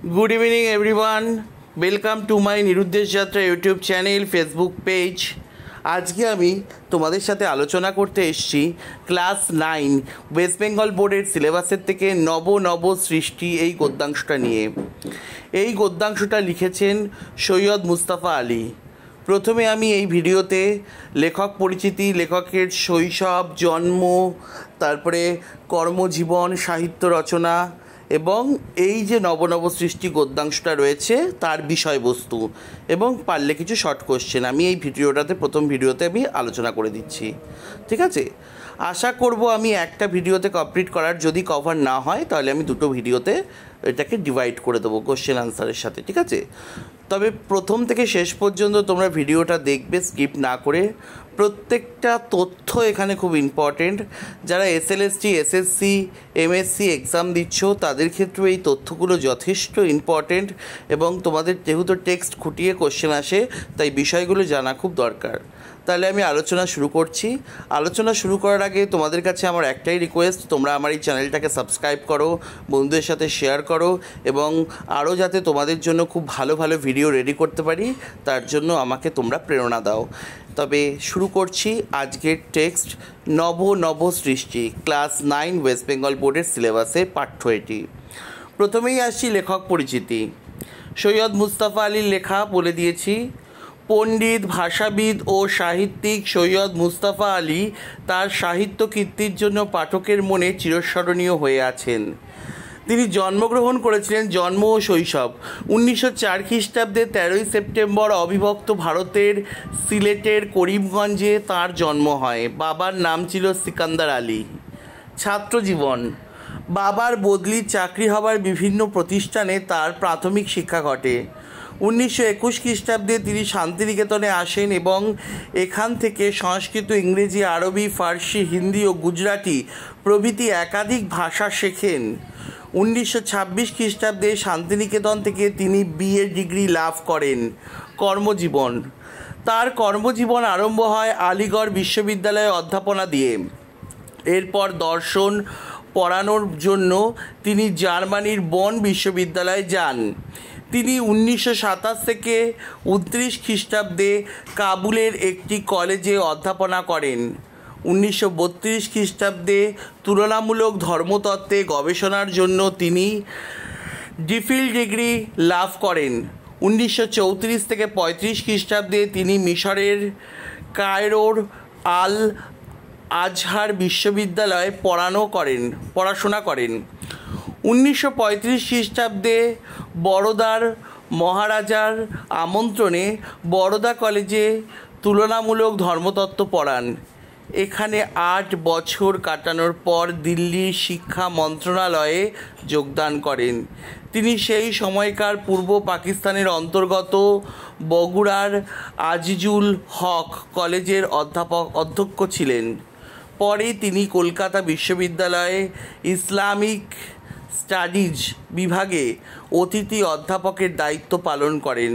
Good evening everyone, welcome to my Niruddesh Yatra YouTube channel Facebook page. आज के आमी तुम्हारे साथे आलोचना करते एसेछि क्लास 9 वेस्ट बेंगल बोर्डर सिलेबासेर थेके नव नव सृष्टि এই গদ্যাংশটা নিয়ে। এই গদ্যাংশটা লিখেছেন সৈয়দ মুস্তাফা আলী। প্রথমে আমি এই ভিডিওতে লেখক পরিচিতি, লেখকের শৈশব, জন্ম, তারপরে কর্মজীবন, সাহিত্য রচনা এবং এই যে নব নব সৃষ্টি গদ্যাংশটা রয়েছে তার বিষয়বস্তু এবং পারলে কিছু শর্ট কোশ্চেন আমি এই ভিডিওটাতে প্রথম ভিডিওতে আমি আলোচনা করে দিচ্ছি। ঠিক আছে, আশা করব আমি একটা ভিডিওতে কমপ্লিট করার, যদি কভার না হয় তাহলে আমি দুটো ভিডিওতে এটাকে ডিভাইড করে দেবো কোশ্চেন আনসারের সাথে। ঠিক আছে, তবে প্রথম থেকে শেষ পর্যন্ত তোমরা ভিডিওটা দেখবে স্কিপ না করে। প্রত্যেকটা তথ্য এখানে খুব ইম্পর্টেন্ট। যারা এসএলএসটি, এসএসসি, এমএসসি এক্সাম দিচ্ছ তাদের ক্ষেত্রেও এই তথ্যগুলো যথেষ্ট ইম্পর্টেন্ট এবং তোমাদের যেহেতু টেক্সট খুঁটিয়ে কোশ্চেন আসে তাই বিষয়গুলো জানা খুব দরকার। তাহলে আমি আলোচনা শুরু করছি। আলোচনা শুরু করার আগে তোমাদের কাছে আমার একটাই রিকোয়েস্ট, তোমরা আমার এই চ্যানেলটাকে সাবস্ক্রাইব করো, বন্ধুদের সাথে শেয়ার করো এবং আরও যাতে তোমাদের জন্য খুব ভালো ভালো ভিডিও রেডি করতে পারি তার জন্য আমাকে তোমরা প্রেরণা দাও। তবে শুরু করছি আজকের টেক্সট, নব নব সৃষ্টি ক্লাস 9 ওয়েস্ট বেঙ্গল বোর্ডের সিলেবাসে পাঠ্য এটি। প্রথমেই আসছি লেখক পরিচিতি। সৈয়দ মুস্তাফা আলীর লেখা বলে দিয়েছি। পণ্ডিত, ভাষাবিদ ও সাহিত্যিক সৈয়দ মুস্তাফা আলী তার সাহিত্য কীর্তির জন্য পাঠকের মনে চিরস্মরণীয় হয়ে আছেন। তিনি জন্মগ্রহণ করেছিলেন, জন্ম ও শৈশব 1904 খ্রিস্টাব্দে 13ই সেপ্টেম্বর অবিভক্ত ভারতের সিলেটের করিমগঞ্জে তাঁর জন্ম হয়। বাবার নাম ছিল সিকান্দার আলী। ছাত্রজীবন, বাবার বদলির চাকরি হবার বিভিন্ন প্রতিষ্ঠানে তার প্রাথমিক শিক্ষা ঘটে। 1921 খ্রিস্টাব্দে তিনি শান্তিনিকেতনে আসেন এবং এখান থেকে সংস্কৃত, ইংরেজি, আরবি, ফার্সি, হিন্দি ও গুজরাটি প্রভৃতি একাধিক ভাষা শেখেন। 1926 খ্রিস্টাব্দে শান্তিনিকেতন থেকে তিনি বিএ ডিগ্রি লাভ করেন। কর্মজীবন, তার কর্মজীবন আরম্ভ হয় আলিগড় বিশ্ববিদ্যালয়ে অধ্যাপনা দিয়ে। এরপর দর্শন পড়ানোর জন্য তিনি জার্মানির বন বিশ্ববিদ্যালয়ে যান। তিনি 1927 থেকে 29 খ্রিস্টাব্দে কাবুলের একটি কলেজে অধ্যাপনা করেন। 1932 খ্রিস্টাব্দে তুলনামূলক ধর্মতত্ত্বে গবেষণার জন্য তিনি ডিফিল ডিগ্রি লাভ করেন। 1934 থেকে 35 খ্রিস্টাব্দে তিনি মিশরের কায়রোর আল আজহার বিশ্ববিদ্যালয়ে পড়াশোনা করেন। 1935 খ্রিস্টাব্দে বরোদার মহারাজার আমন্ত্রণে বরোদা কলেজে তুলনামূলক ধর্মতত্ত্ব পড়ান। এখানে 8 বছর কাটানোর পর দিল্লির শিক্ষা মন্ত্রণালয়ে যোগদান করেন। তিনি সেই সময়কার পূর্ব পাকিস্তানের অন্তর্গত বগুড়ার আজিজুল হক কলেজের অধ্যক্ষ ছিলেন। পরে তিনি কলকাতা বিশ্ববিদ্যালয়ে ইসলামিক স্টাডিজ বিভাগে অতিথি অধ্যাপকের দায়িত্ব পালন করেন।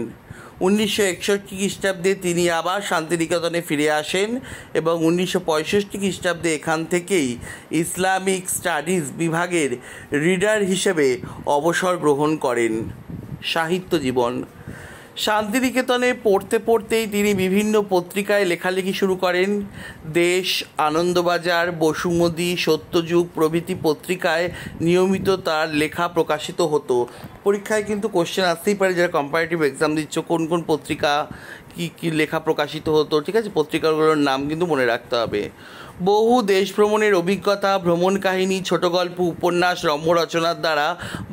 1961 খ্রিস্টাব্দে তিনি আবার শান্তিনিকেতনে ফিরে আসেন এবং 1965 খ্রিস্টাব্দে এখান থেকেই ইসলামিক স্টাডিজ বিভাগের রিডার হিসেবে অবসর গ্রহণ করেন। সাহিত্য জীবন, শান্তিনিকেতনে পড়তে পড়তেই তিনি বিভিন্ন পত্রিকায় লেখালেখি শুরু করেন। দেশ, আনন্দবাজার, বসুমতী, সত্যযুগ প্রভৃতি পত্রিকায় নিয়মিত তার লেখা প্রকাশিত হতো। পরীক্ষায় কিন্তু কোশ্চেন আসতেই পারে, যারা কম্পারেটিভ এক্সাম দিচ্ছ কোন কোন পত্রিকা কী লেখা প্রকাশিত হতো। ঠিক আছে, পত্রিকাগুলোর নাম কিন্তু মনে রাখতে হবে। বহু দেশ ভ্রমণের অভিজ্ঞতা, ভ্রমণ কাহিনী, ছোট গল্প, উপন্যাস, রম্য রচনার দ্বারা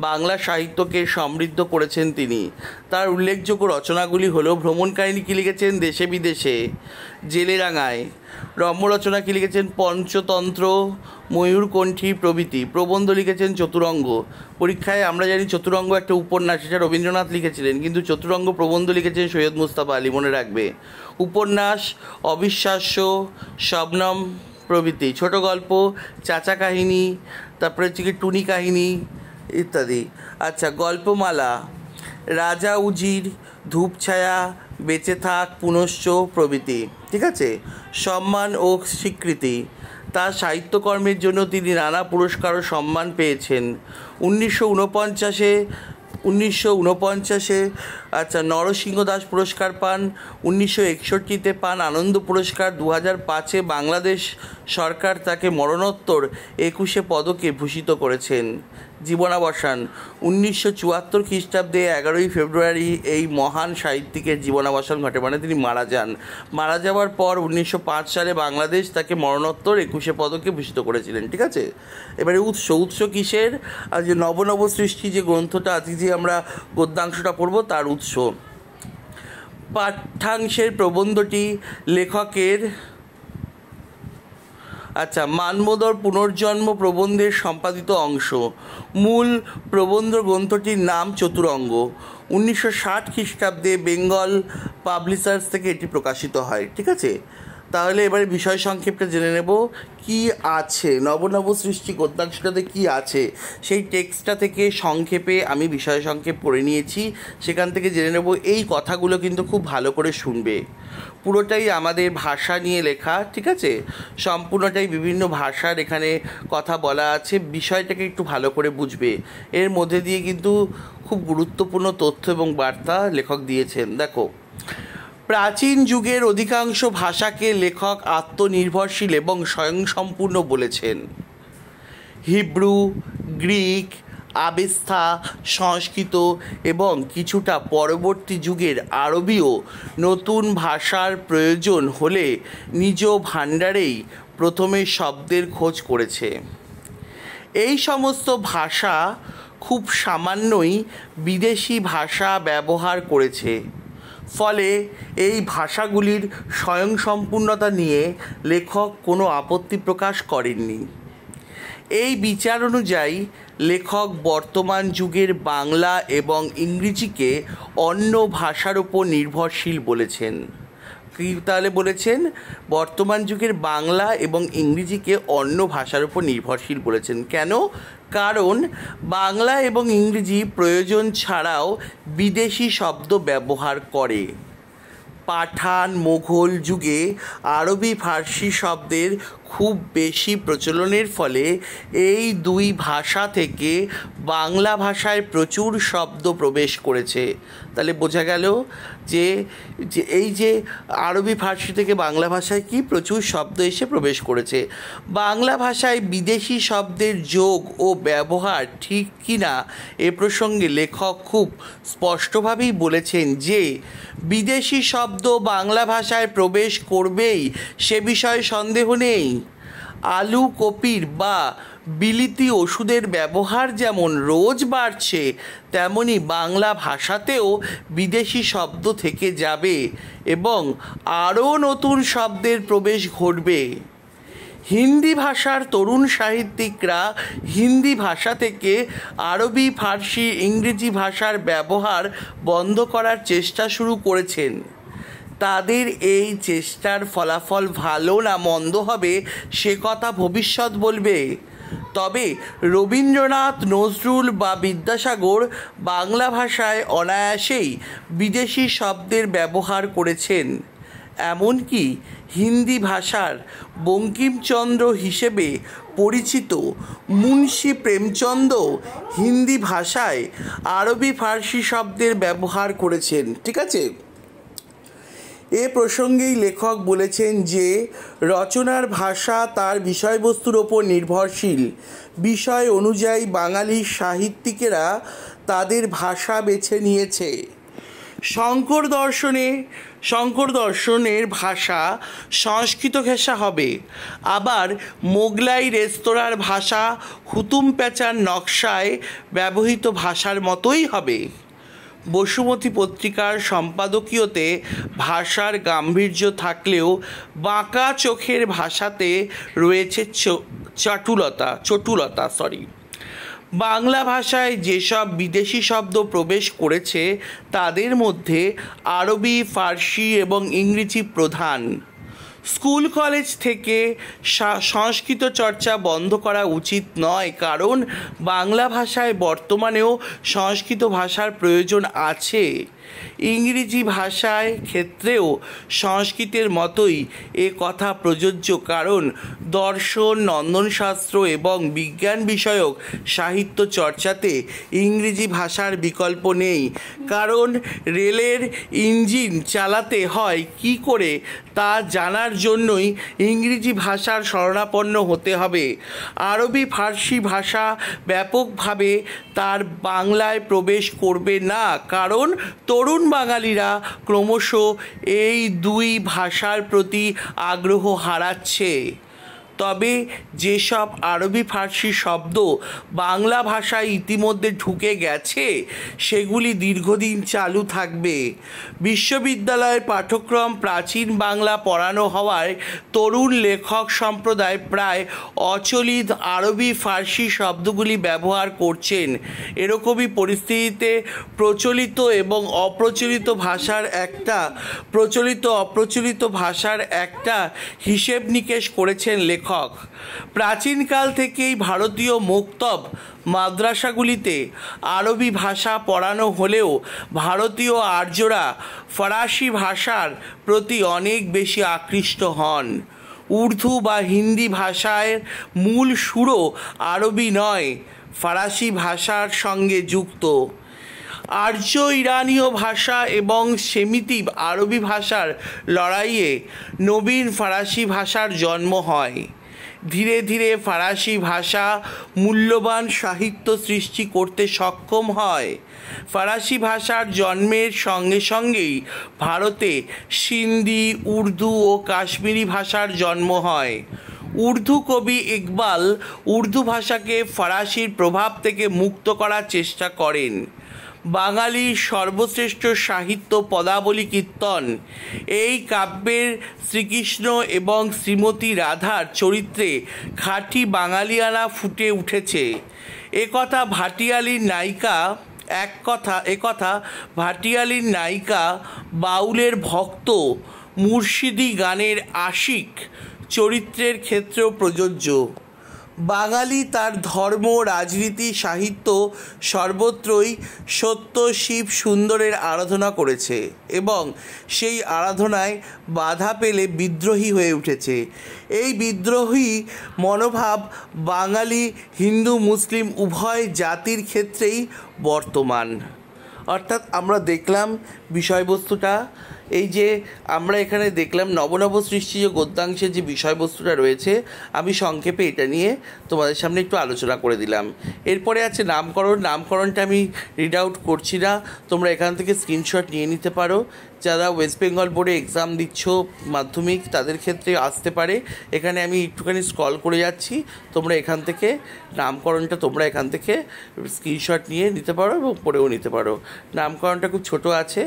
বাংলা সাহিত্যকে সমৃদ্ধ করেছেন তিনি। তার উল্লেখযোগ্য রচনাগুলি হলো: ভ্রমণ কাহিনী কী লিখেছেন দেশে বিদেশে, জেলেরাঙায়। রম্য রচনা কী লিখেছেন পঞ্চতন্ত্র, ময়ূরকণ্ঠী প্রভৃতি। প্রবন্ধ লিখেছেন চতুরঙ্গ। পরীক্ষায় আমরা জানি চতুরঙ্গ একটা উপন্যাস, এটা রবীন্দ্রনাথ লিখেছিলেন, কিন্তু চতুরঙ্গ প্রবন্ধ লিখেছেন সৈয়দ মুস্তাফা আলী, মনে রাখবে। উপন্যাস অবিশ্বাস্য, শবনম প্রভৃতি। ছোট গল্প চাচা কাহিনী, তারপরে হচ্ছে কি টুনি কাহিনী ইত্যাদি। আচ্ছা, গল্পমালা রাজা উজির, ধূপছায়া, বেঁচে থাক, পুনশ্চ প্রভৃতি। ঠিক আছে, সম্মান ও স্বীকৃতি, তার সাহিত্যকর্মের জন্য তিনি নানা পুরস্কার ও সম্মান পেয়েছেন। 1949 1949-এ নরসিংহ দাস পুরস্কার পান, 1961-তে পান আনন্দ পুরস্কার, 2005-এ বাংলাদেশ সরকার তাকে মরণোত্তর 21 পদকে ভূষিত করেছেন। জীবনাবসান: 1974 খ্রিস্টাব্দে 11 ফেব্রুয়ারি এই মহান সাহিত্যিকের জীবনাবসান ঘটে, মানে তিনি মারা যান। মারা যাওয়ার পর 1905 সালে বাংলাদেশ তাকে মরণোত্তর 21 পদকে ভূষিত করেছিলেন। ঠিক আছে, এবারে উৎস কিসের? আর যে নব সৃষ্টি যে গ্রন্থটা আজকে যে আমরা গদ্যাংশটা পড়ব তার উৎস। পাঠ্যাংশের প্রবন্ধটি লেখকের মানমোদর পুনর্জন্ম প্রবন্ধের সম্পাদিত অংশ। মূল প্রবন্ধ গ্রন্থটির নাম চতুরঙ্গ। 1960 খ্রিস্টাব্দে বেঙ্গল পাবলিশার্স থেকে এটি প্রকাশিত হয়। ঠিক আছে, তাহলে এবারে বিষয় সংক্ষেপটা জেনে নেব কি আছে নব সৃষ্টি গদ্যাংশটাতে কি আছে। সেই টেক্সটটা থেকে সংক্ষেপে আমি বিষয় সংক্ষেপ পড়ে নিয়েছি, সেখান থেকে জেনে নেব। এই কথাগুলো কিন্তু খুব ভালো করে শুনবে। পুরোটাই আমাদের ভাষা নিয়ে লেখা। ঠিক আছে, সম্পূর্ণটাই বিভিন্ন ভাষার এখানে কথা বলা আছে। বিষয়টাকে একটু ভালো করে বুঝবে। এর মধ্যে দিয়ে কিন্তু খুব গুরুত্বপূর্ণ তথ্য এবং বার্তা লেখক দিয়েছেন। দেখো, প্রাচীন যুগের অধিকাংশ ভাষাকে লেখক আত্মনির্ভরশীল এবং স্বয়ংসম্পূর্ণ বলেছেন। হিব্রু, গ্রিক, আবেস্তা, সংস্কৃত এবং কিছুটা পরবর্তী যুগের আরবীয় নতুন ভাষার প্রয়োজন হলে নিজ ভাণ্ডারেই প্রথমে শব্দের খোঁজ করেছে। এই সমস্ত ভাষা খুব সামান্যই বিদেশি ভাষা ব্যবহার করেছে। ফলে এই ভাষাগুলির স্বয়ংসম্পূর্ণতা নিয়ে লেখক কোনো আপত্তি প্রকাশ করেননি। এই বিচার অনুযায়ী লেখক বর্তমান যুগের বাংলা এবং ইংরেজিকে অন্য ভাষার উপর নির্ভরশীল বলেছেন। কী তাহলে বলেছেন? বর্তমান যুগের বাংলা এবং ইংরেজিকে অন্য ভাষার উপর নির্ভরশীল বলেছেন। কেন? কারণ বাংলা এবং ইংরেজি প্রয়োজন ছাড়াও বিদেশি শব্দ ব্যবহার করে। পাঠান মোঘল যুগে আরবি ফার্সি শব্দের খুব বেশি প্রচলনের ফলে এই দুই ভাষা থেকে বাংলা ভাষায় প্রচুর শব্দ প্রবেশ করেছে। তাহলে বোঝা গেল যে এই যে আরবি ফার্সি থেকে বাংলা ভাষায় কি প্রচুর শব্দ এসে প্রবেশ করেছে। বাংলা ভাষায় বিদেশি শব্দের যোগ ও ব্যবহার ঠিক কি না এ প্রসঙ্গে লেখক খুব স্পষ্টভাবেই বলেছেন যে বিদেশি শব্দ বাংলা ভাষায় প্রবেশ করবেই, সে বিষয়ে সন্দেহ নেই। আলু কপির বা বিলিতি ওষুধের ব্যবহার যেমন রোজ বাড়ছে, তেমনি বাংলা ভাষাতেও বিদেশি শব্দ থেকে যাবে এবং আরও নতুন শব্দের প্রবেশ ঘটবে। হিন্দি ভাষার তরুণ সাহিত্যিকরা হিন্দি ভাষা থেকে আরবি ফার্সি ইংরেজি ভাষার ব্যবহার বন্ধ করার চেষ্টা শুরু করেছেন। তাদের এই চেষ্টার ফলাফল ভালো না মন্দ হবে সে কথা ভবিষ্যৎ বলবে। তবে রবীন্দ্রনাথ, নজরুল বা বিদ্যাসাগর বাংলা ভাষায় অনায়াসেই বিদেশি শব্দের ব্যবহার করেছেন। এমনকি হিন্দি ভাষার বঙ্কিমচন্দ্র হিসেবে পরিচিত মুন্সি প্রেমচন্দ হিন্দি ভাষায় আরবি ফার্সি শব্দের ব্যবহার করেছেন। ঠিক আছে, এ প্রসঙ্গেই লেখক বলেছেন যে রচনার ভাষা তার বিষয়বস্তুর ওপর নির্ভরশীল। বিষয় অনুযায়ী বাঙালি সাহিত্যিকেরা তাদের ভাষা বেছে নিয়েছে। শঙ্কর দর্শনের ভাষা সংস্কৃত ঘেঁষা হবে, আবার মোগলাই রেস্তোরাঁর ভাষা হুতুম প্যাঁচার নকশায় ব্যবহৃত ভাষার মতোই হবে। বসুমতী পত্রিকার সম্পাদকীয়তে ভাষার গাম্ভীর্য থাকলেও বাঁকা চোখের ভাষাতে রয়েছে চটুলতা। বাংলা ভাষায় যেসব বিদেশি শব্দ প্রবেশ করেছে তাদের মধ্যে আরবি, ফার্সি এবং ইংরেজি প্রধান। স্কুল কলেজ থেকে সংস্কৃত চর্চা বন্ধ করা উচিত নয়, কারণ বাংলা ভাষায় বর্তমানেও সংস্কৃত ভাষার প্রয়োজন আছে। ইংরেজি ভাষায় ক্ষেত্রেও সংস্কৃতের মতোই এ কথা প্রযোজ্য, কারণ দর্শন, নন্দনশাস্ত্র এবং বিজ্ঞান বিষয়ক সাহিত্য চর্চাতে ইংরেজি ভাষার বিকল্প নেই। কারণ রেলের ইঞ্জিন চালাতে হয় কী করে তা জানার জন্যই ইংরেজি ভাষার শরণাপন্ন হতে হবে। আরবি ফার্সি ভাষা ব্যাপকভাবে তার বাংলায় প্রবেশ করবে না, কারণ তরুণ বাঙালিরা ক্রমশ এই দুই ভাষার প্রতি আগ্রহ হারাচ্ছে। তবে যেসব আরবি ফার্সি শব্দ বাংলা ভাষায় ইতিমধ্যে ঢুকে গেছে সেগুলি দীর্ঘদিন চালু থাকবে। বিশ্ববিদ্যালয়ের পাঠ্যক্রম প্রাচীন বাংলা পড়ানো হওয়ায় তরুণ লেখক সম্প্রদায় প্রায় অচলিত আরবি ফার্সি শব্দগুলি ব্যবহার করছেন। এরকমই পরিস্থিতিতে প্রচলিত এবং অপ্রচলিত ভাষার একটা হিসেব নিকেশ করেছেন লেখক। প্রাচীনকাল থেকেই ভারতীয় মক্তব মাদ্রাসাগুলিতে আরবি ভাষা পড়ানো হলেও ভারতীয় আর্যরা ফরাসি ভাষার প্রতি অনেক বেশি আকৃষ্ট হন। উর্দু বা হিন্দি ভাষার মূল সুরও আরবি নয়, ফরাসি ভাষার সঙ্গে যুক্ত। আর্য ইরানীয় ভাষা এবং সেমিটিক আরবি ভাষার লড়াইয়ে নবীন ফরাসি ভাষার জন্ম হয়। ধীরে ধীরে ফরাসি ভাষা মূল্যবান সাহিত্য সৃষ্টি করতে সক্ষম হয়। ফরাসি ভাষার জন্মের সঙ্গে সঙ্গেই ভারতে সিন্ধি, উর্দু ও কাশ্মীরি ভাষার জন্ম হয়। উর্দু কবি ইকবাল উর্দু ভাষাকে ফরাসির প্রভাব থেকে মুক্ত করার চেষ্টা করেন। বাঙালির সর্বশ্রেষ্ঠ সাহিত্য পদাবলী কীর্তন, এই কাব্যের শ্রীকৃষ্ণ এবং শ্রীমতী রাধার চরিত্রে খাঁটি বাঙালিয়ানা ফুটে উঠেছে। একথা ভাটিয়ালির নায়িকা, বাউলের ভক্ত, মুর্শিদি গানের আশিক চরিত্রের ক্ষেত্রেও প্রযোজ্য। বাঙালি তার ধর্ম, রাজনীতি, সাহিত্য সর্বত্রই সত্য, শিব, সুন্দরের আরাধনা করেছে এবং সেই আরাধনায় বাধা পেলে বিদ্রোহী হয়ে উঠেছে। এই বিদ্রোহী মনোভাব বাঙালি, হিন্দু, মুসলিম উভয় জাতির ক্ষেত্রেই বর্তমান। অর্থাৎ আমরা দেখলাম বিষয়বস্তুটা, এই যে আমরা এখানে দেখলাম নবনব সৃষ্টি যে গদ্যাংশের যে বিষয়বস্তুটা রয়েছে, আমি সংক্ষেপে এটা নিয়ে তোমাদের সামনে একটু আলোচনা করে দিলাম। এরপরে আছে নামকরণটা আমি রিড আউট করছি না, তোমরা এখান থেকে স্ক্রিনশট নিয়ে নিতে পারো। যারা ওয়েস্ট বেঙ্গল বোর্ডে এক্সাম দিচ্ছ মাধ্যমিক, তাদের ক্ষেত্রে আসতে পারে। এখানে আমি একটুখানি স্ক্রল করে যাচ্ছি, তোমরা এখান থেকে নামকরণটা স্ক্রিনশট নিয়ে নিতে পারো এবং পড়েও নিতে পারো। নামকরণটা খুব ছোট আছে।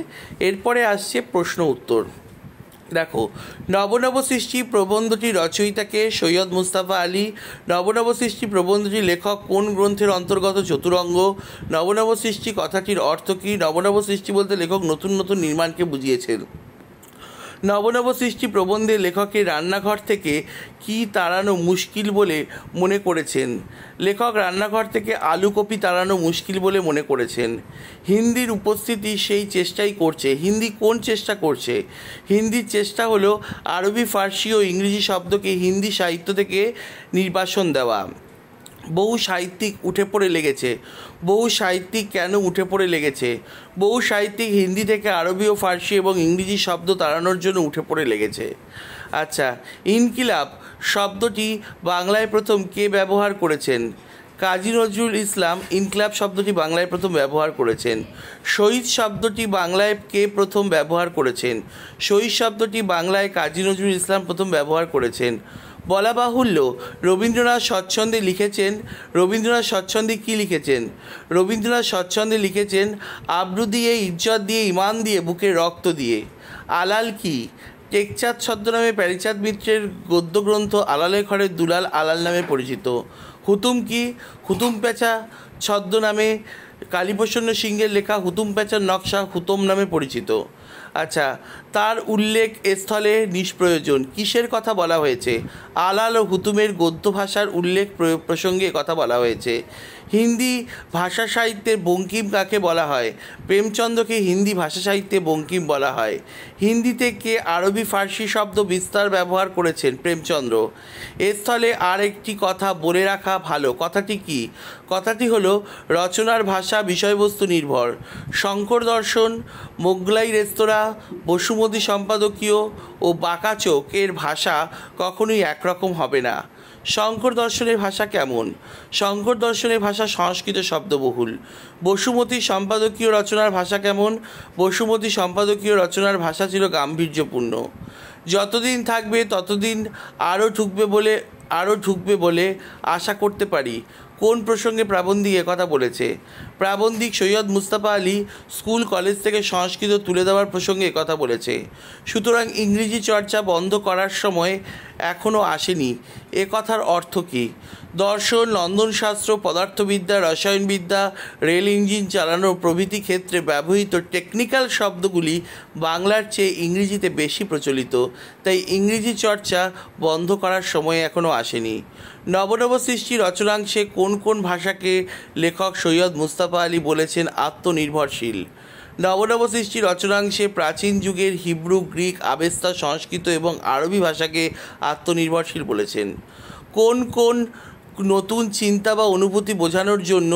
এরপরে আসছে প্রশ্ন উত্তর। দেখো, নবনব সৃষ্টি প্রবন্ধটি রচয়িতাকে সৈয়দ মুস্তাফা আলী। নবনব সৃষ্টি প্রবন্ধটি লেখক কোন গ্রন্থের অন্তর্গত? চতুরঙ্গ। নবনব সৃষ্টি কথাটির অর্থ কী? নবনব সৃষ্টি বলতে লেখক নতুন নতুন নির্মাণকে বুঝিয়েছেন। নবনব সৃষ্টি প্রবন্ধে লেখকের রান্নাঘর থেকে কী তাড়ানো মুশকিল বলে মনে করেছেন? লেখক রান্নাঘর থেকে আলু কপি তাড়ানো মুশকিল বলে মনে করেছেন। হিন্দির উপস্থিতি সেই চেষ্টাই করছে। হিন্দি কোন চেষ্টা করছে? হিন্দির চেষ্টা হলো আরবি, ফার্সি ও ইংরেজি শব্দকে হিন্দি সাহিত্য থেকে নির্বাসন দেওয়া। বহু সাহিত্যিক উঠে পড়ে লেগেছে। বহু সাহিত্যিক কেন উঠে পড়ে লেগেছে? বহু সাহিত্যিক হিন্দি থেকে আরবি ও ফার্সি এবং ইংরেজি শব্দ তাড়ানোর জন্য উঠে পড়ে লেগেছে। আচ্ছা, ইনকিলাব শব্দটি বাংলায় প্রথম কে ব্যবহার করেছেন? কাজী নজরুল ইসলাম ইনকিলাব শব্দটি বাংলায় প্রথম ব্যবহার করেছেন। শহীদ শব্দটি বাংলায় কে প্রথম ব্যবহার করেছেন? শহীদ শব্দটি বাংলায় কাজী নজরুল ইসলাম প্রথম ব্যবহার করেছেন। বলা বাহুল্য, রবীন্দ্রনাথ স্বচ্ছন্দে লিখেছেন। রবীন্দ্রনাথ স্বচ্ছন্দে কী লিখেছেন? রবীন্দ্রনাথ স্বচ্ছন্দে লিখেছেন আব্রু দিয়ে, ইজ্জত দিয়ে, ইমান দিয়ে, বুকের রক্ত দিয়ে। আলাল কি? টেকচাঁদ ছদ্মনামে প্যারীচাঁদ মিত্রের গদ্যগ্রন্থ আলালের ঘরের দুলাল আলাল নামে পরিচিত। হুতুম কি? হুতুম প্যাঁচা ছদ্মনামে কালীপ্রসন্ন সিংহের লেখা হুতুম প্যাঁচার নকশা হুতম নামে পরিচিত। আচ্ছা, তার উল্লেখ স্থলে নিষ্প্রয়োজন। কিসের কথা বলা হয়েছে? আলাল ও হুতুমের গদ্য ভাষার উল্লেখ প্রসঙ্গে কথা বলা হয়েছে। হিন্দি ভাষা সাহিত্যের বঙ্কিম কাকে বলা হয়? প্রেমচন্দ্রকে হিন্দি ভাষা সাহিত্যে বঙ্কিম বলা হয়। হিন্দিতে কে আরবি ফার্সি শব্দ বিস্তার ব্যবহার করেছেন? প্রেমচন্দ্র। এ স্থলে আর একটি কথা বলে রাখা ভালো। কথাটি কি? কথাটি হলো রচনার ভাষা বিষয়বস্তু নির্ভর। শঙ্কর দর্শন, মোগলাই রেস্তোরাঁ, বসুমতী সম্পাদকীয় ও বাঁকাচোক এর ভাষা কখনোই একরকম হবে না। শঙ্কর দর্শনের ভাষা কেমন? শঙ্কর দর্শনের ভাষা সংস্কৃত শব্দবহুল। বসুমতী সম্পাদকীয় রচনার ভাষা কেমন? বসুমতী সম্পাদকীয় রচনার ভাষা ছিল গাম্ভীর্যপূর্ণ। যতদিন থাকবে ততদিন আরও ঢুকবে বলে আশা করতে পারি। কোন প্রসঙ্গে প্রাবন্ধিক কথা বলেছে? প্রাবন্ধিক সৈয়দ মুস্তাফা আলী স্কুল কলেজ থেকে সংস্কৃত তুলে দেওয়ার প্রসঙ্গে কথা বলেছে। সুতরাং ইংরেজি চর্চা বন্ধ করার সময় এখনও আসেনি। এ কথার অর্থ কী? দর্শন, লন্ডনশাস্ত্র, পদার্থবিদ্যা, রসায়নবিদ্যা, রেল ইঞ্জিন চালানো প্রভৃতি ক্ষেত্রে ব্যবহৃত টেকনিক্যাল শব্দগুলি বাংলার চেয়ে ইংরেজিতে বেশি প্রচলিত। তাই ইংরেজি চর্চা বন্ধ করার সময় এখনও আসেনি। নবনব সৃষ্টি রচনাংশে কোন কোন ভাষাকে লেখক সৈয়দ মুস্তাফা আলী বলেছেন আত্মনির্ভরশীল? নবনব সৃষ্টি রচনাংশে প্রাচীন যুগের হিব্রু, গ্রিক, আবেস্তা, সংস্কৃত এবং আরবি ভাষাকে আত্মনির্ভরশীল বলেছেন। কোন কোন নতুন চিন্তা বা অনুভূতি বোঝানোর জন্য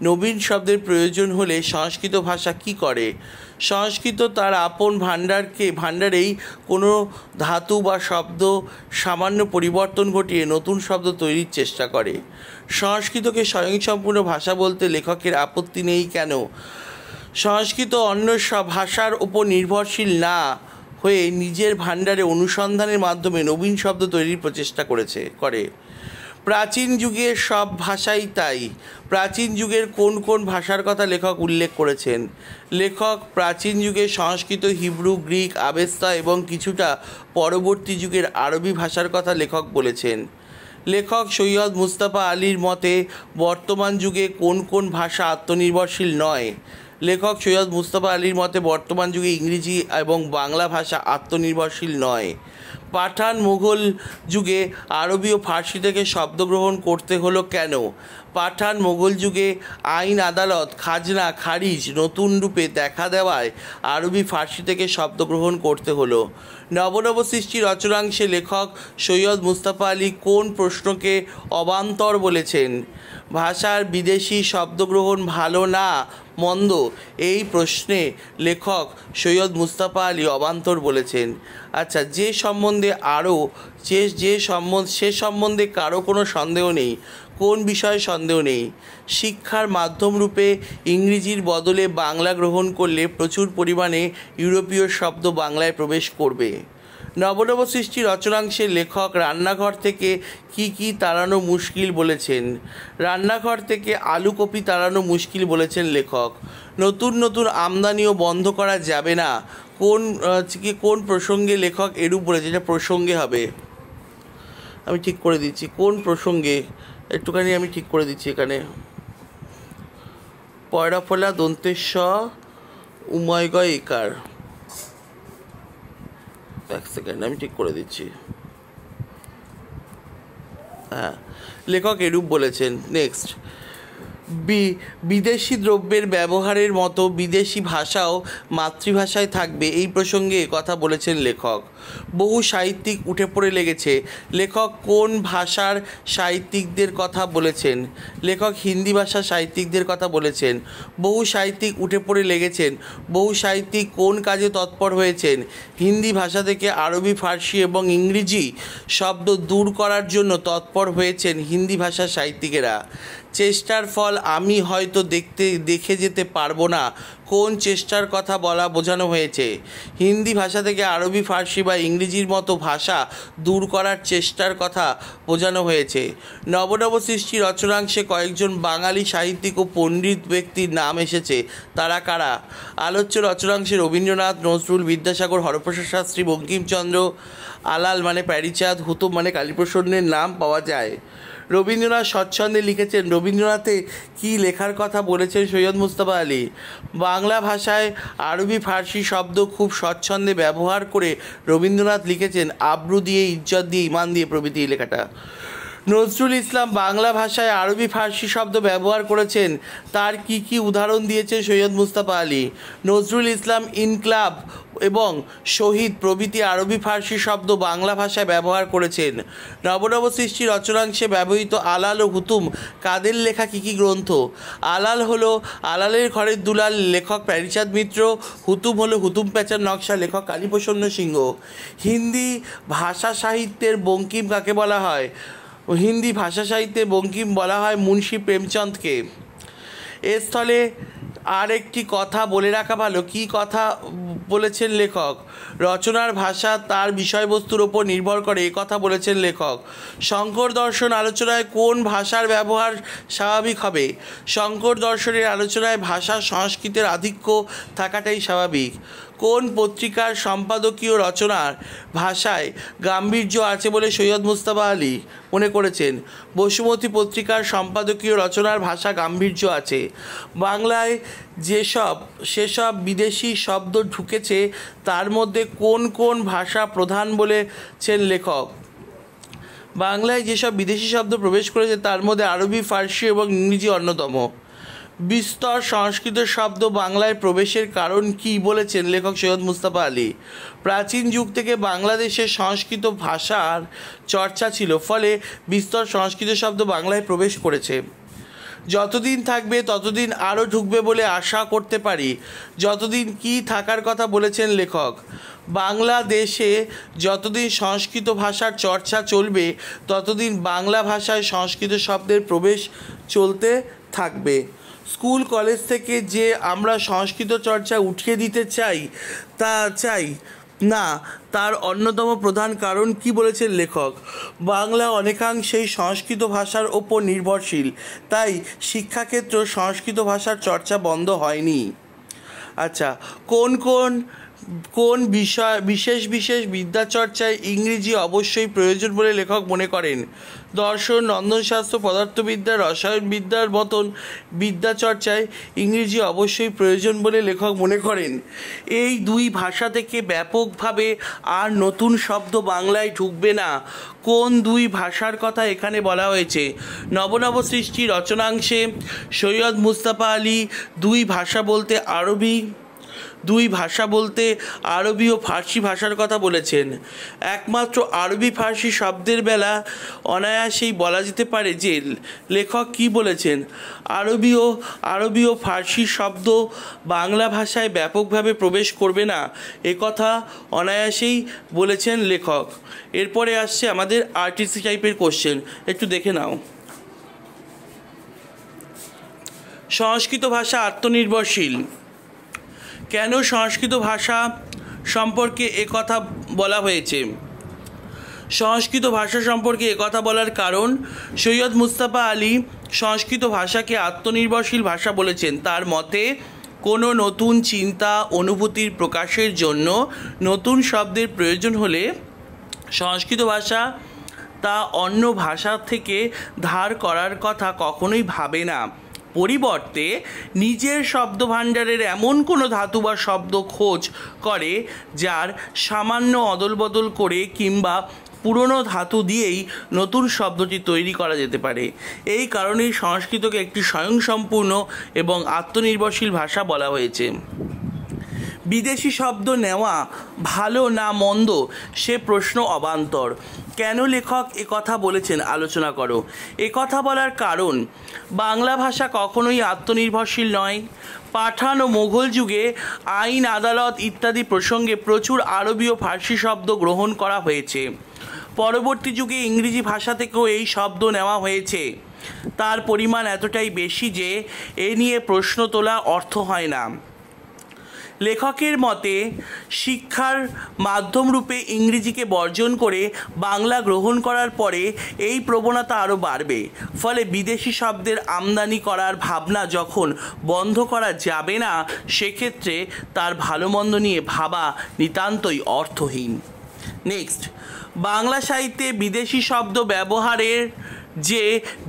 নবীন শব্দের প্রয়োজন হলে সংস্কৃত ভাষা কী করে? সংস্কৃত তার আপন ভাণ্ডারেই কোনো ধাতু বা শব্দ সামান্য পরিবর্তন ঘটিয়ে নতুন শব্দ তৈরির চেষ্টা করে। সংস্কৃতকে স্বয়ংসম্পূর্ণ ভাষা বলতে লেখকের আপত্তি নেই কেন? সংস্কৃত অন্য সব ভাষার উপর নির্ভরশীল না হয়ে নিজের ভাণ্ডারে অনুসন্ধানের মাধ্যমে নবীন শব্দ তৈরির প্রচেষ্টা করে। প্রাচীন যুগের সব ভাষাই তাই। প্রাচীন যুগের কোন কোন ভাষার কথা লেখক উল্লেখ করেছেন? লেখক প্রাচীন যুগের সংস্কৃত, হিব্রু, গ্রিক, আবেস্তা এবং কিছুটা পরবর্তী যুগের আরবি ভাষার কথা লেখক বলেছেন। লেখক সৈয়দ মুস্তাফা আলীর মতে বর্তমান যুগে কোন কোন ভাষা আত্মনির্ভরশীল নয়? লেখক সৈয়দ মুস্তাফা আলীর মতে বর্তমান যুগে ইংরেজি এবং বাংলা ভাষা আত্মনির্ভরশীল নয়। পাঠান মুঘল যুগে আরবি ও ফার্সি থেকে শব্দ গ্রহণ করতে হলো কেন? পাঠান মুঘল যুগে আইন, আদালত, খাজনা, খারিজ নতুন রূপে দেখা দেওয়ায় আরবি ফার্সি থেকে শব্দ গ্রহণ করতে হলো। নবনব সৃষ্টি রচনাংশে লেখক সৈয়দ মুস্তাফা আলী কোন প্রশ্নকে অবান্তর বলেছেন? ভাষার বিদেশি শব্দগ্রহণ ভালো না মন্দ, এই প্রশ্নে লেখক সৈয়দ মুস্তাফা আলী অবান্তর বলেছেন। আচ্ছা, সে সম্বন্ধে কারো কোনো সন্দেহ নেই। কোন বিষয়ে সন্দেহ নেই? শিক্ষার মাধ্যম রূপে ইংরেজির বদলে বাংলা গ্রহণ করলে প্রচুর পরিমাণে ইউরোপীয় শব্দ বাংলায় প্রবেশ করবে। নবনব সৃষ্টি রচনাংশে লেখক রান্নাঘর থেকে কি তাড়ানো মুশকিল বলেছেন? রান্নাঘর থেকে আলু কপি তাড়ানো মুশকিল বলেছেন লেখক। নতুন নতুন আমদানিও বন্ধ করা যাবে না কোন প্রসঙ্গে লেখক এরূপ বলেছে? এটা প্রসঙ্গে হবে, আমি ঠিক করে দিচ্ছি। কোন প্রসঙ্গে একটুখানি আমি ঠিক করে দিচ্ছি। এখানে পয়রা ফলা দন্তেশ উময়গয় একার, এক সেকেন্ড আমি ঠিক করে দিচ্ছি। হ্যাঁ, লেখক এরূপ বলেছেন। নেক্সট, বিদেশি দ্রব্যের ব্যবহারের মতো বিদেশি ভাষাও মাতৃভাষায় থাকবে, এই প্রসঙ্গে কথা বলেছেন লেখক। বহু সাহিত্যিক উঠে পড়ে লেগেছে, লেখক কোন ভাষার সাহিত্যিকদের কথা বলেছেন? লেখক হিন্দি ভাষার সাহিত্যিকদের কথা বলেছেন। বহু সাহিত্যিক উঠে পড়ে লেগেছেন, বহু সাহিত্যিক কোন কাজে তৎপর হয়েছেন? হিন্দি ভাষা থেকে আরবি, ফার্সি এবং ইংরেজি শব্দ দূর করার জন্য তৎপর হয়েছেন হিন্দি ভাষার সাহিত্যিকেরা। চেষ্টার ফল আমি হয়তো দেখে যেতে পারবো না, কোন চেষ্টার কথা বোঝানো হয়েছে? হিন্দি ভাষা থেকে আরবি, ফার্সি বা ইংরেজির মতো ভাষা দূর করার চেষ্টার কথা বোঝানো হয়েছে। নবনব সৃষ্টি রচনাংশে কয়েকজন বাঙালি সাহিত্যিক ও পণ্ডিত ব্যক্তির নাম এসেছে, তারা কারা? আলোচ্য রচনাংশে রবীন্দ্রনাথ, নজরুল, বিদ্যাসাগর, হরপ্রসাদ শাস্ত্রী, বঙ্কিমচন্দ্র, আলাল মানে প্যারীচাঁদ, হুতুম মানে কালীপ্রসন্নের নাম পাওয়া যায়। রবীন্দ্রনাথ স্বচ্ছন্দে লিখেছেন। রবীন্দ্রনাথে কি লেখার কথা বলেছেন সৈয়দ মুস্তাফা আলী? বাংলা ভাষায় আরবি ফার্সি শব্দ খুব স্বচ্ছন্দে ব্যবহার করে রবীন্দ্রনাথ লিখেছেন আব্রু দিয়ে, ইজ্জত দিয়ে, ইমান দিয়ে প্রভৃতি লেখাটা। নজরুল ইসলাম বাংলা ভাষায় আরবি ফার্সি শব্দ ব্যবহার করেছেন, তার কি কি উদাহরণ দিয়েছেন সৈয়দ মুস্তাফা আলী। নজরুল ইসলাম ইনকলাব এবং শহীদ প্রভৃতি আরবি ফার্সি শব্দ বাংলা ভাষায় ব্যবহার করেছেন। নবনব সৃষ্টি রচনাংশে ব্যবহৃত আলাল ও হুতুম কাদের লেখা কী কী গ্রন্থ? আলাল হলো আলালের ঘরের দুলাল, লেখক প্যারীচাঁদ মিত্র। হুতুম হলো হুতুম প্যাঁচার নকশা, লেখক কালীপ্রসন্ন সিংহ। হিন্দি ভাষা সাহিত্যের বঙ্কিম কাকে বলা হয়? হিন্দি ভাষা সাহিত্যে বঙ্কিম বলা হয় মুন্সী প্রেমচন্দকে। এর স্থলে আর একটি কথা বলে রাখা ভালো। কি কথা বলেছেন লেখক? রচনার ভাষা তার বিষয়বস্তুর ওপর নির্ভর করে, এ কথা বলেছেন লেখক। শঙ্কর দর্শন আলোচনায় কোন ভাষার ব্যবহার স্বাভাবিক হবে? শঙ্কর দর্শনের আলোচনায় ভাষা সংস্কৃতের আধিক্য থাকাটাই স্বাভাবিক। কোন পত্রিকার সম্পাদকীয় রচনার ভাষায় গাম্ভীর্য আছে বলে সৈয়দ মুস্তাফা আলী মনে করেছেন? বসুমতী পত্রিকার সম্পাদকীয় রচনার ভাষা গাম্ভীর্য আছে। বাংলায় সেসব বিদেশি শব্দ ঢুকেছে তার মধ্যে কোন কোন ভাষা প্রধান বলেছেন লেখক? বাংলায় যেসব বিদেশি শব্দ প্রবেশ করেছে তার মধ্যে আরবি, ফার্সি এবং ইংরেজি অন্যতম। বিস্তর সংস্কৃত শব্দ বাংলায় প্রবেশের কারণ কি বলেছেন লেখক সৈয়দ মুস্তাফা আলী? প্রাচীন যুগ থেকে বাংলাদেশে সংস্কৃত ভাষার চর্চা ছিল, ফলে বিস্তর সংস্কৃত শব্দ বাংলায় প্রবেশ করেছে। যতদিন থাকবে ততদিন আরও ঢুকবে বলে আশা করতে পারি। যতদিন কি থাকার কথা বলেছেন লেখক? বাংলাদেশে যতদিন সংস্কৃত ভাষার চর্চা চলবে ততদিন বাংলা ভাষায় সংস্কৃত শব্দের প্রবেশ চলতে থাকবে। স্কুল কলেজ থেকে যে আমরা সংস্কৃত চর্চা উঠিয়ে দিতে চাই না, তার অন্যতম প্রধান কারণ কি বলেছেন লেখক? বাংলা অনেকাংশেই সংস্কৃত ভাষার ওপর নির্ভরশীল, তাই শিক্ষাক্ষেত্র সংস্কৃত ভাষার চর্চা বন্ধ হয়নি। আচ্ছা, কোন বিশেষ বিদ্যাচর্চায় ইংরেজি অবশ্যই প্রয়োজন বলে লেখক মনে করেন? দর্শন, রন্ধনশাস্ত্র, পদার্থবিদ্যা, রসায়নবিদ্যার মতন বিদ্যাচর্চায় ইংরেজি অবশ্যই প্রয়োজন বলে লেখক মনে করেন। এই দুই ভাষা থেকে ব্যাপকভাবে আর নতুন শব্দ বাংলায় ঢুকবে না। কোন দুই ভাষার কথা এখানে বলা হয়েছে? নবনব সৃষ্টি রচনাংশে সৈয়দ মুস্তাফা আলী দুই ভাষা বলতে আরবি ও ফার্সি ভাষার কথা বলেছেন। একমাত্র আরবি ফার্সি শব্দের বেলা অনায়াসেই বলা যেতে পারে যে লেখক কি বলেছেন? আরবি ও ফার্সি শব্দ বাংলা ভাষায় ব্যাপকভাবে প্রবেশ করবে না, একথা অনায়াসেই বলেছেন লেখক। এরপরে আসছে আমাদের আরটিসি টাইপের কোশ্চেন, একটু দেখে নাও। সংস্কৃত ভাষা আত্মনির্ভরশীল। কেন সংস্কৃত ভাষা সম্পর্কে একথা বলা হয়েছে? সংস্কৃত ভাষা সম্পর্কে একথা বলার কারণ সৈয়দ মুস্তাফা আলী সংস্কৃত ভাষাকে আত্মনির্ভরশীল ভাষা বলেছেন। তার মতে কোনো নতুন চিন্তা অনুভূতির প্রকাশের জন্য নতুন শব্দের প্রয়োজন হলে সংস্কৃত ভাষা তা অন্য ভাষা থেকে ধার করার কথা কখনোই ভাবে না। পরিবর্তে নিজের শব্দভাণ্ডারের এমন কোনো ধাতু বা শব্দ খোঁজ করে যার সামান্য অদলবদল করে কিংবা পুরনো ধাতু দিয়েই নতুন শব্দটি তৈরি করা যেতে পারে। এই কারণেই সংস্কৃতকে একটি স্বয়ংসম্পূর্ণ এবং আত্মনির্ভরশীল ভাষা বলা হয়েছে। বিদেশি শব্দ নেওয়া ভালো না মন্দ সে প্রশ্ন অবান্তর। কেন লেখক কথা বলেছেন আলোচনা করো। কথা বলার কারণ বাংলা ভাষা কখনোই আত্মনির্ভরশীল নয়। পাঠান ও মোঘল যুগে আইন, আদালত ইত্যাদি প্রসঙ্গে প্রচুর আরবি ও ফার্সি শব্দ গ্রহণ করা হয়েছে। পরবর্তী যুগে ইংরেজি ভাষা থেকেও এই শব্দ নেওয়া হয়েছে। তার পরিমাণ এতটাই বেশি যে এ নিয়ে প্রশ্ন তোলা অর্থ হয় না। লেখকের মতে শিক্ষার মাধ্যমরূপে ইংরেজিকে বর্জন করে বাংলা গ্রহণ করার পরে এই প্রবণতা আরও বাড়বে। ফলে বিদেশি শব্দের আমদানি করার ভাবনা যখন বন্ধ করা যাবে না, সেক্ষেত্রে তার ভালো মন্দ নিয়ে ভাবা নিতান্তই অর্থহীন। নেক্সট, বাংলা সাহিত্যে বিদেশি শব্দ ব্যবহারের যে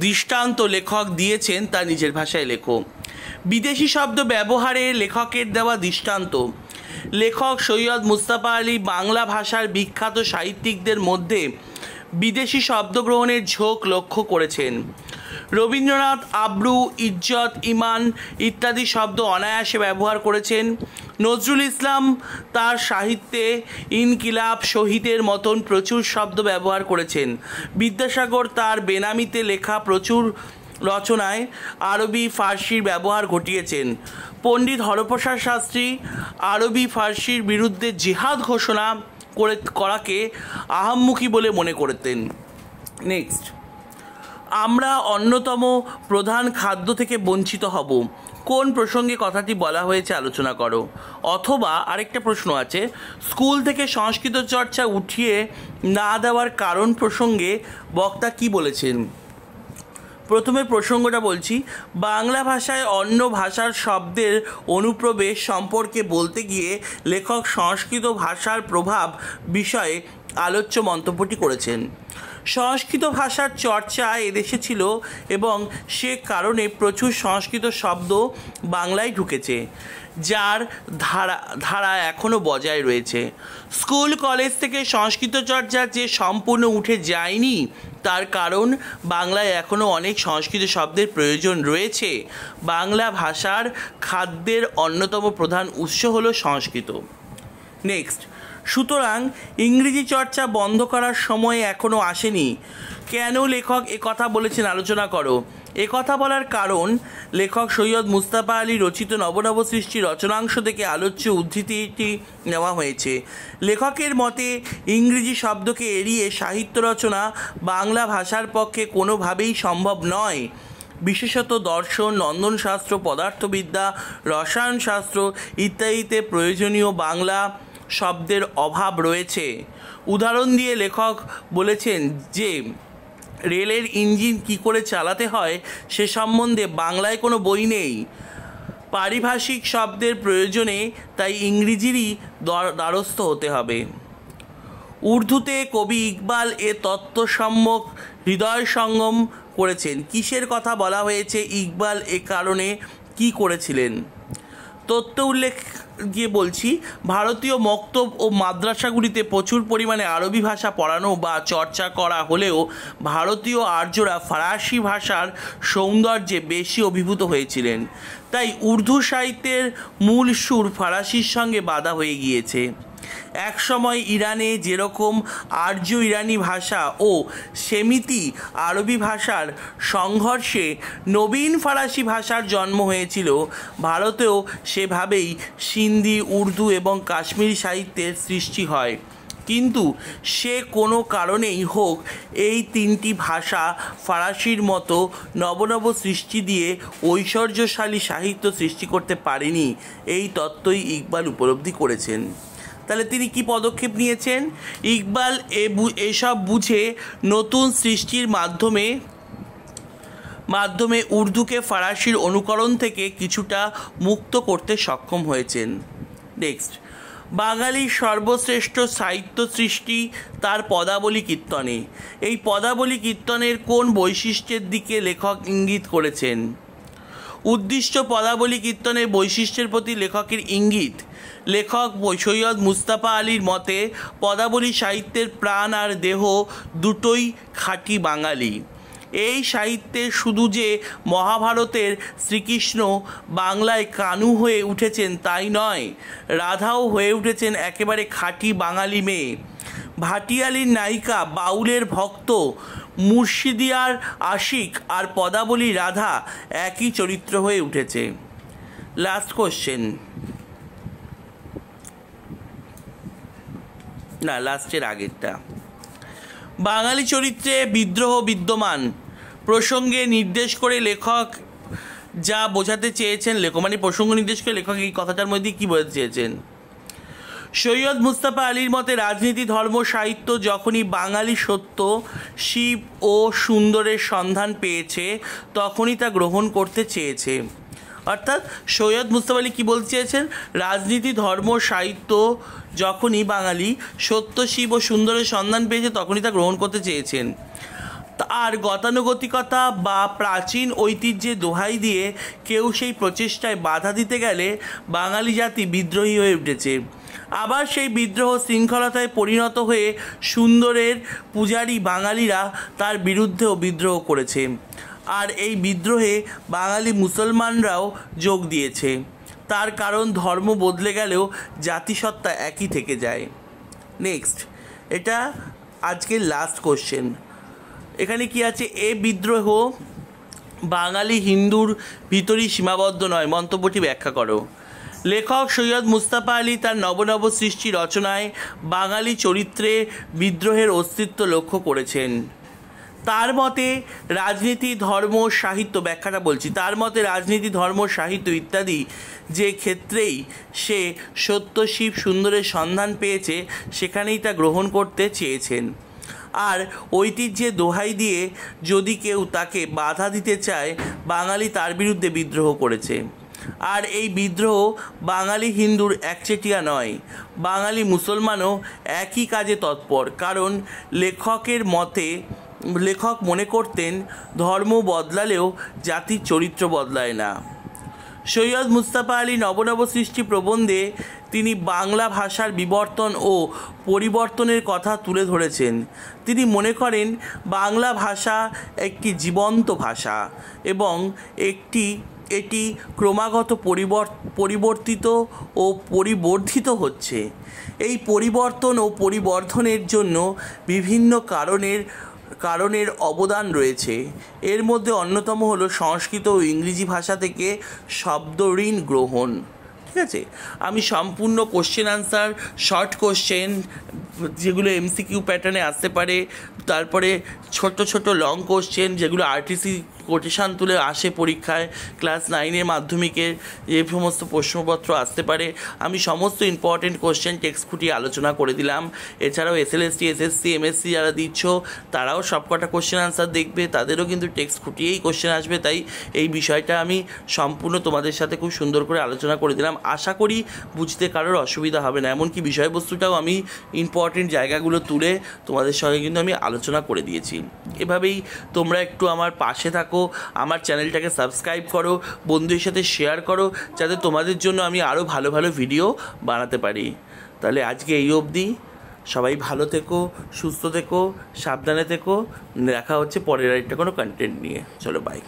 দৃষ্টান্ত লেখক দিয়েছেন তা নিজের ভাষায় লেখো। বিদেশি শব্দ ব্যবহারে লেখকের দেওয়া দৃষ্টান্ত। লেখক সৈয়দ মুস্তাফা আলী বাংলা ভাষার বিখ্যাত সাহিত্যিকদের মধ্যে বিদেশি শব্দ গ্রহণের ঝোঁক লক্ষ্য করেছেন। রবীন্দ্রনাথ আব্রু, ইজ্জত, ইমান ইত্যাদি শব্দ অনায়াসে ব্যবহার করেছেন। নজরুল ইসলাম তার সাহিত্যে ইনকিলাব, শহীদের মতন প্রচুর শব্দ ব্যবহার করেছেন। বিদ্যাসাগর তার বেনামিতে লেখা প্রচুর রচনায় আরবি ফার্সির ব্যবহার ঘটিয়েছেন। পণ্ডিত হরপ্রসাদ শাস্ত্রী আরবি ফার্সির বিরুদ্ধে জিহাদ ঘোষণা করাকে আহাম্মুখী বলে মনে করতেন। নেক্সট, আমরা অন্যতম প্রধান খাদ্য থেকে বঞ্চিত হব। কোন প্রসঙ্গে কথাটি বলা হয়েছে আলোচনা করো। অথবা আরেকটা প্রশ্ন আছে, স্কুল থেকে সংস্কৃত চর্চা উঠিয়ে না দেওয়ার কারণ প্রসঙ্গে বক্তা কি বলেছেন। প্রথমে প্রসঙ্গটা বলছি, বাংলা ভাষায় অন্য ভাষার শব্দের অনুপ্রবেশ সম্পর্কে বলতে গিয়ে লেখক সংস্কৃত ভাষার প্রভাব বিষয়ে আলোচ্য মন্তব্যটি করেছেন। সংস্কৃত ভাষার চর্চা এদেশে ছিল এবং সে কারণে প্রচুর সংস্কৃত শব্দ বাংলায় ঢুকেছে, যার ধারা এখনও বজায় রয়েছে। স্কুল কলেজ থেকে সংস্কৃত চর্চা যে সম্পূর্ণ উঠে যায়নি তার কারণ বাংলায় এখনও অনেক সংস্কৃত শব্দের প্রয়োজন রয়েছে। বাংলা ভাষার খাদ্যের অন্যতম প্রধান উৎস হলো সংস্কৃত। নেক্সট, সুতরাং ইংরেজি চর্চা বন্ধ করার সময় এখনও আসেনি। কেন লেখক একথা বলেছেন আলোচনা করো। একথা বলার কারণ, লেখক সৈয়দ মুস্তাফা আলী রচিত নবনব সৃষ্টি রচনাংশ থেকে আলোচ্য উদ্ধৃতিটি নেওয়া হয়েছে। লেখকের মতে ইংরেজি শব্দকে এড়িয়ে সাহিত্য রচনা বাংলা ভাষার পক্ষে কোনোভাবেই সম্ভব নয়। বিশেষত দর্শন, নন্দনশাস্ত্র, পদার্থবিদ্যা, রসায়নশাস্ত্র ইত্যাদিতে প্রয়োজনীয় বাংলা শব্দের অভাব রয়েছে। উদাহরণ দিয়ে লেখক বলেছেন যে রেলের ইঞ্জিন কী করে চালাতে হয় সে সম্বন্ধে বাংলায় কোনো বই নেই। পারিভাষিক শব্দের প্রয়োজনে তাই ইংরেজিরই দ্বারস্থ হতে হবে। উর্দুতে কবি ইকবাল এ তত্ত্বসম্যক হৃদয় সঙ্গম করেছেন। কিসের কথা বলা হয়েছে, ইকবাল এ কারণে কি করেছিলেন। তথ্য উল্লেখ গিয়ে বলছি, ভারতীয় মক্তব ও মাদ্রাসাগুলিতে প্রচুর পরিমাণে আরবি ভাষা পড়ানো বা চর্চা করা হলেও ভারতীয় আর্যরা ফরাসি ভাষার সৌন্দর্যে বেশি অভিভূত হয়েছিলেন। তাই উর্দু সাহিত্যের মূল সুর ফরাসির সঙ্গে বাঁধা হয়ে গিয়েছে। একসময় ইরানে যেরকম আর্য ইরানি ভাষা ও সেমিতি আরবি ভাষার সংঘর্ষে নবীন ফরাসি ভাষার জন্ম হয়েছিল, ভারতেও সেভাবেই সিন্ধি, উর্দু এবং কাশ্মীরি সাহিত্যের সৃষ্টি হয়। কিন্তু সে কোনো কারণেই হোক এই তিনটি ভাষা ফরাসির মতো নবনব সৃষ্টি দিয়ে ঐশ্বর্যশালী সাহিত্য সৃষ্টি করতে পারেনি। এই তত্ত্বই ইকবাল উপলব্ধি করেছেন। তাহলে তিনি কি পদক্ষেপ নিয়েছেন? ইকবাল এসব বুঝে নতুন সৃষ্টির মাধ্যমে উর্দুকে ফরাসির অনুকরণ থেকে কিছুটা মুক্ত করতে সক্ষম হয়েছেন। নেক্সট, বাঙালির সর্বশ্রেষ্ঠ সাহিত্য সৃষ্টি তার পদাবলী কীর্তনে। এই পদাবলী কীর্তনের কোন বৈশিষ্ট্যের দিকে লেখক ইঙ্গিত করেছেন? উদ্দিষ্ট পদাবলী কীর্তনের বৈশিষ্ট্যের প্রতি লেখকের ইঙ্গিত। লেখক সৈয়দ মুস্তাফা আলীর মতে পদাবলী সাহিত্যের প্রাণ আর দেহ দুটোই খাঁটি বাঙালি। এই সাহিত্যে শুধু যে মহাভারতের শ্রীকৃষ্ণ বাংলায় কানু হয়ে উঠেছেন তাই নয়, রাধাও হয়ে উঠেছেন একেবারে খাঁটি বাঙালি মেয়ে। ভাটিয়ালির নায়িকা, বাউলের ভক্ত, মুর্শিদিয়ার আশিক আর পদাবলী রাধা একই চরিত্র হয়ে উঠেছে। লাস্ট কোশ্চেন, না লাস্টের আগেরটা, বাঙালি চরিত্রে বিদ্রোহ বিদ্যমান প্রসঙ্গে নির্দেশ করে লেখক যা বোঝাতে চেয়েছেন, প্রসঙ্গ নির্দেশ করে লেখক এই কথাটার মধ্যে কি বোঝাতে চেয়েছেন? সৈয়দ মুস্তাফা আলীর মতে রাজনীতি, ধর্ম, সাহিত্য যখনই বাঙালি সত্য, শিব ও সুন্দরের সন্ধান পেয়েছে তখনই তা গ্রহণ করতে চেয়েছে। অর্থাৎ সৈয়দ মুস্তাফা আলী কী বলতে চেয়েছেন? রাজনীতি, ধর্ম, সাহিত্য যখনই বাঙালি সত্য, শিব ও সুন্দরের সন্ধান পেয়েছে তখনই তা গ্রহণ করতে চেয়েছেন। আর গতানুগতিকতা বা প্রাচীন ঐতিহ্যের দোহাই দিয়ে কেউ সেই প্রচেষ্টায় বাধা দিতে গেলে বাঙালি জাতি বিদ্রোহী হয়ে উঠেছে। আবার সেই বিদ্রোহ শৃঙ্খলতায় পরিণত হয়ে সুন্দরের পূজারী বাঙালিরা তার বিরুদ্ধেও বিদ্রোহ করেছে। আর এই বিদ্রোহে বাঙালি মুসলমানরাও যোগ দিয়েছে। তার কারণ ধর্ম বদলে গেলেও জাতিসত্তা একই থেকে যায়। নেক্সট, এটা আজকের লাস্ট কোশ্চেন। এখানে কি আছে? এ বিদ্রোহ বাঙালি হিন্দুর ভিতরই সীমাবদ্ধ নয়, মন্তব্যটি ব্যাখ্যা করো। লেখক সৈয়দ মুস্তাফা আলী তার নবনব সৃষ্টি রচনায় বাঙালি চরিত্রে বিদ্রোহের অস্তিত্ব লক্ষ্য করেছেন। তার মতে রাজনীতি, ধর্ম, সাহিত্য, ব্যাখ্যাটা বলছি, তার মতে রাজনীতি, ধর্ম, সাহিত্য ইত্যাদি যে ক্ষেত্রেই সে সত্য, শিব, সুন্দরের সন্ধান পেয়েছে সেখানেই তা গ্রহণ করতে চেয়েছেন। আর ঐতিহ্যের দোহাই দিয়ে যদি কেউ তাকে বাধা দিতে চায়, বাঙালি তার বিরুদ্ধে বিদ্রোহ করেছে। আর এই বিদ্রোহ বাঙালি হিন্দুর একচেটিয়া নয়, বাঙালি মুসলমানও একই কাজে তৎপর। কারণ লেখক মনে করতেন ধর্ম বদলালেও জাতির চরিত্র বদলায় না। সৈয়দ মুস্তাফা আলী নবনব সৃষ্টি প্রবন্ধে তিনি বাংলা ভাষার বিবর্তন ও পরিবর্তনের কথা তুলে ধরেছেন। তিনি মনে করেন বাংলা ভাষা একটি জীবন্ত ভাষা এবং এটি ক্রমাগত পরিবর্তিত ও পরিবর্ধিত হচ্ছে। এই পরিবর্তন ও পরিবর্ধনের জন্য বিভিন্ন কারণের অবদান রয়েছে। এর মধ্যে অন্যতম হলো সংস্কৃত ও ইংরেজি ভাষা থেকে শব্দ ঋণ গ্রহণ। ঠিক আছে, আমি সম্পূর্ণ কোশ্চেন আনসার, শর্ট কোশ্চেন যেগুলো এমসিকিউ প্যাটার্নে আসতে পারে, তারপরে ছোট ছোট লং কোশ্চেন যেগুলো আরটিসি কোটেশান তুলে আসে পরীক্ষায়, ক্লাস 9-এর মাধ্যমিকের যে সমস্ত প্রশ্নপত্র আসতে পারে, আমি সমস্ত ইম্পর্টেন্ট কোশ্চেন টেক্সট খুঁটিয়ে আলোচনা করে দিলাম। এছাড়াও এসএলএসটি, এসএসসি, এমএসসি যারা দিচ্ছ তারাও সবকটা কোশ্চেন আনসার দেখবে, তাদেরও কিন্তু টেক্সট খুঁটিয়েই কোশ্চেন আসবে। তাই এই বিষয়টা আমি সম্পূর্ণ তোমাদের সাথে খুব সুন্দর করে আলোচনা করে দিলাম। আশা করি বুঝতে কারোর অসুবিধা হবে না। এমনকি বিষয়বস্তুটাও আমি ইম্পর্টেন্ট জায়গাগুলো তুলে তোমাদের সঙ্গে কিন্তু আমি আলোচনা করে দিয়েছি। এভাবেই তোমরা একটু আমার পাশে থাকো, আমার চ্যানেলটাকে সাবস্ক্রাইব করো, বন্ধুদের সাথে শেয়ার করো, যাতে তোমাদের জন্য আমি আরও ভালো ভালো ভিডিও বানাতে পারি। তাহলে আজকে এই অবধি। সবাই ভালো থেকো, সুস্থ থেকো, সাবধানে থেকো। দেখা হচ্ছে পরের আরেকটা কোনো কন্টেন্ট নিয়ে। চলো, বাই।